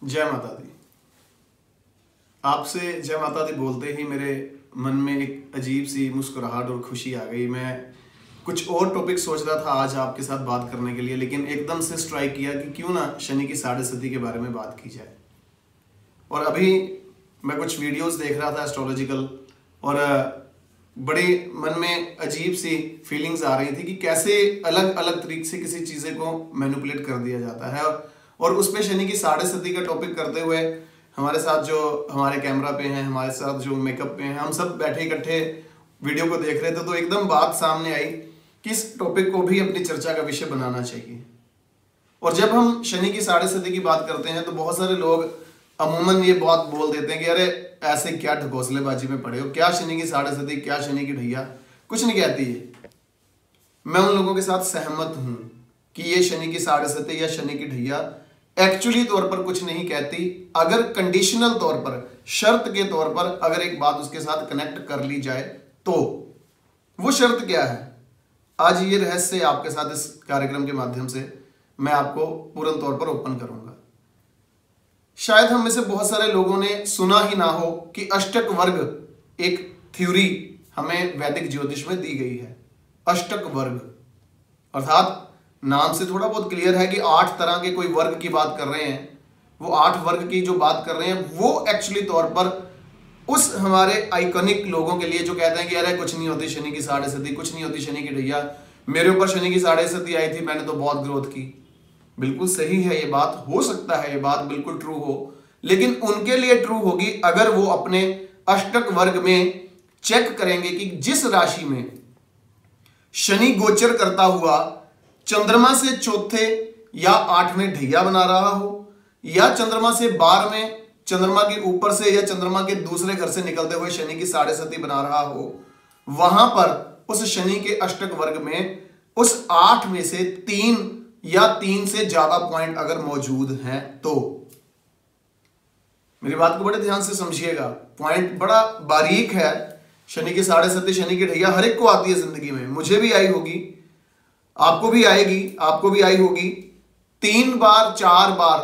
जय माता दी। आपसे जय माता दी बोलते ही मेरे मन में एक अजीब सी मुस्कुराहट और खुशी आ गई। मैं कुछ और टॉपिक सोच रहा था आज आपके साथ बात करने के लिए, लेकिन एकदम से स्ट्राइक किया कि क्यों ना शनि की साढ़े सती के बारे में बात की जाए। और अभी मैं कुछ वीडियोस देख रहा था एस्ट्रोलॉजिकल, और बड़ी मन में अजीब सी फीलिंग्स आ रही थी कि कैसे अलग अलग तरीके से किसी चीज़ें को मैनिपुलेट कर दिया जाता है। और उस पे शनि की साढ़े सती का टॉपिक करते हुए हमारे साथ जो हमारे कैमरा पे हैं, हमारे साथ जो मेकअप पे हैं, हम सब बैठे इकट्ठे वीडियो को देख रहे थे, तो एकदम बात सामने आई कि इस टॉपिक को भी अपनी चर्चा का विषय बनाना चाहिए। और जब हम शनि की साढ़े सती की बात करते हैं तो बहुत सारे लोग अमूमन ये बात बोल देते हैं कि अरे ऐसे क्या ढकोसलेबाजी में पड़े हो, क्या शनि की साढ़े सती, क्या शनि की ढैया, कुछ नहीं कहती है। मैं उन लोगों के साथ सहमत हूं कि ये शनि की साढ़े सती या शनि की ढैया एक्चुअली तौर पर कुछ नहीं कहती। अगर कंडीशनल तौर पर, शर्त के तौर पर अगर एक बात उसके साथ कनेक्ट कर ली जाए तो वो शर्त क्या है, आज ये रहस्य आपके साथ इस कार्यक्रम के माध्यम से मैं आपको पूर्ण तौर पर ओपन करूंगा। शायद हम में से बहुत सारे लोगों ने सुना ही ना हो कि अष्टक वर्ग एक थ्योरी हमें वैदिक ज्योतिष में दी गई है। अष्टक वर्ग अर्थात नाम से थोड़ा बहुत क्लियर है कि 8 तरह के कोई वर्ग की बात कर रहे हैं। वो 8 वर्ग की जो बात कर रहे हैं वो एक्चुअली तौर पर उस हमारे आइकॉनिक लोगों के लिए जो कहते हैं कि अरे कुछ नहीं होती शनि की साढ़े सती, कुछ नहीं होती शनि की ढैया, मेरे ऊपर शनि की साढ़े सती आई थी, मैंने तो बहुत ग्रोथ की। बिल्कुल सही है ये बात, हो सकता है ये बात बिल्कुल ट्रू हो, लेकिन उनके लिए ट्रू होगी अगर वो अपने अष्टक वर्ग में चेक करेंगे कि जिस राशि में शनि गोचर करता हुआ चंद्रमा से चौथे या 8वें ढैया बना रहा हो, या चंद्रमा से 12वें, चंद्रमा के ऊपर से या चंद्रमा के दूसरे घर से निकलते हुए शनि की साढ़े सती बना रहा हो, वहां पर उस शनि के अष्टक वर्ग में उस 8 में से 3 या 3 से ज्यादा पॉइंट अगर मौजूद हैं तो, मेरी बात को बड़े ध्यान से समझिएगा, पॉइंट बड़ा बारीक है। शनि की साढ़े सती, शनि की ढैया हर एक को आती है जिंदगी में, मुझे भी आई होगी, आपको भी आएगी, आपको भी आई होगी। 3 बार 4 बार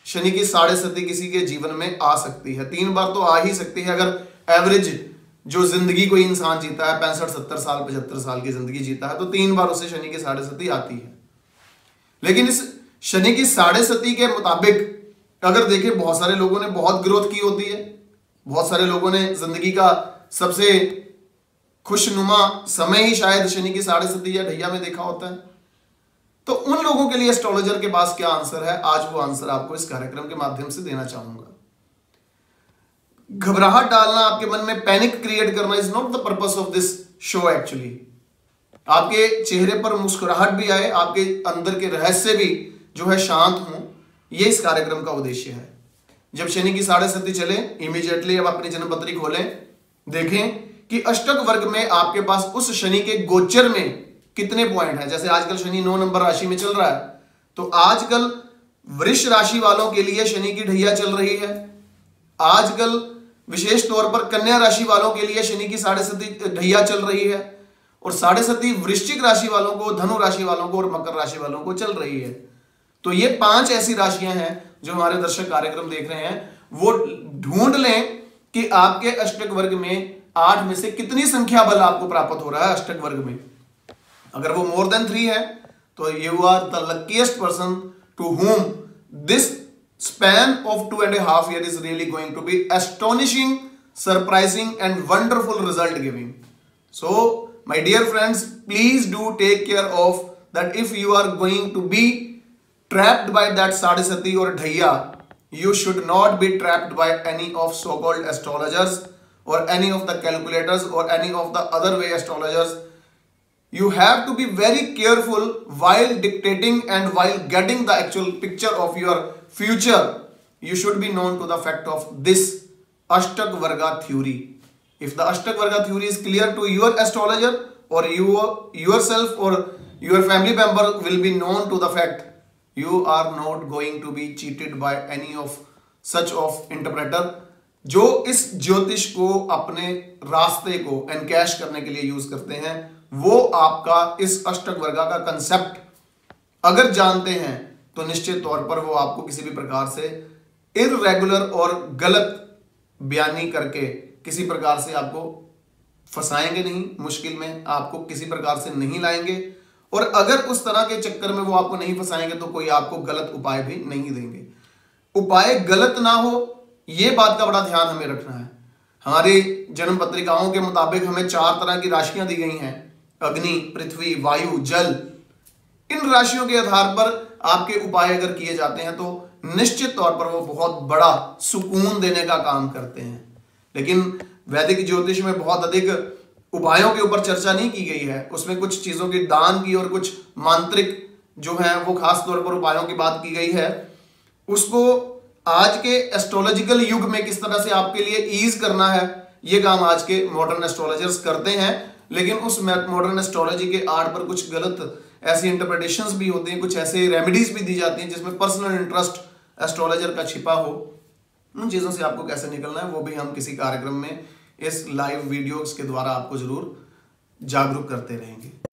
शनि की साढ़े सती किसी के जीवन में आ सकती है। 3 बार तो आ ही सकती है। अगर एवरेज जो जिंदगी कोई इंसान जीता है 65-70 साल, 75 साल की जिंदगी जीता है, तो 3 बार उसे शनि की साढ़े सती आती है। लेकिन इस शनि की साढ़े सती के मुताबिक अगर देखें, बहुत सारे लोगों ने बहुत ग्रोथ की होती है, बहुत सारे लोगों ने जिंदगी का सबसे खुशनुमा समय ही शायद शनि की साढ़े सती या ढैया में देखा होता है। तो उन लोगों के लिए एस्ट्रोलॉजर के पास क्या आंसर है, आज वो आंसर आपको इस कार्यक्रम के माध्यम से देना चाहूंगा। घबराहट डालना, आपके मन में पैनिक क्रिएट करना is not the purpose of this show. Actually आपके चेहरे पर मुस्कुराहट भी आए, आपके अंदर के रहस्य भी जो है शांत हों, ये इस कार्यक्रम का उद्देश्य है। जब शनि की साढ़े सती चले, इमीडिएटली अब अपनी जन्मपत्री खोलें, देखें कि अष्टक वर्ग में आपके पास उस शनि के गोचर में कितने पॉइंट हैं। जैसे आजकल शनि 9 नंबर राशि में चल रहा है, तो आजकल वृष राशि वालों के लिए शनि की ढैया चल रही है। आजकल विशेष तौर पर कन्या राशि वालों के लिए शनि की साढ़े सती ढैया चल रही है, और साढ़े सती वृश्चिक राशि वालों को, धनु राशि वालों को और मकर राशि वालों को चल रही है। तो ये 5 ऐसी राशियां हैं जो हमारे दर्शक कार्यक्रम देख रहे हैं, वो ढूंढ लें कि आपके अष्टक वर्ग में 8 में से कितनी संख्या बल आपको प्राप्त हो रहा है अष्टक वर्ग में। अगर वो मोर देन 3 है तो you are the luckiest person to whom this span of 2.5 years is really going to be astonishing, surprising and wonderful result giving. So my dear friends, please do take care of that. If you are going to be trapped by that sadhasati or dhaiya, you should not be trapped by any of so-called astrologers or any of the calculators or any of the other way astrologers. You have to be very careful while dictating and while getting the actual picture of your future. You should be known to the fact of this Ashtak Varga theory. If the Ashtak Varga theory is clear to your astrologer, or you yourself or your family member will be known to the fact, you are not going to be cheated by any of such of interpreter जो इस ज्योतिष को अपने रास्ते को encash करने के लिए यूज करते हैं। वो आपका इस अष्टक वर्गा का कंसेप्ट अगर जानते हैं तो निश्चित तौर पर वो आपको किसी भी प्रकार से इर्रेगुलर और गलत बयानी करके किसी प्रकार से आपको फंसाएंगे नहीं, मुश्किल में आपको किसी प्रकार से नहीं लाएंगे। और अगर उस तरह के चक्कर में वो आपको नहीं फंसाएंगे तो कोई आपको गलत उपाय भी नहीं देंगे। उपाय गलत ना हो, यह बात का बड़ा ध्यान हमें रखना है। हमारी जन्म पत्रिकाओं के मुताबिक हमें 4 तरह की राशियां दी गई हैं, अग्नि, पृथ्वी, वायु, जल। इन राशियों के आधार पर आपके उपाय अगर किए जाते हैं तो निश्चित तौर पर वो बहुत बड़ा सुकून देने का काम करते हैं। लेकिन वैदिक ज्योतिष में बहुत अधिक उपायों के ऊपर चर्चा नहीं की गई है, उसमें कुछ चीजों की दान की और कुछ मांत्रिक जो है वो खास तौर पर उपायों की बात की गई है। उसको आज के एस्ट्रोलॉजिकल युग में किस तरह से आपके लिए ईज करना है, ये काम आज के मॉडर्न एस्ट्रोलॉजर्स करते हैं। लेकिन उस मॉडर्न एस्ट्रोलॉजी के आड़ पर कुछ गलत ऐसी इंटरप्रिटेशंस भी होती हैं, कुछ ऐसे रेमेडीज भी दी जाती हैं जिसमें पर्सनल इंटरेस्ट एस्ट्रोलॉजर का छिपा हो। उन चीजों से आपको कैसे निकलना है वो भी हम किसी कार्यक्रम में इस लाइव वीडियोस के द्वारा आपको जरूर जागरूक करते रहेंगे।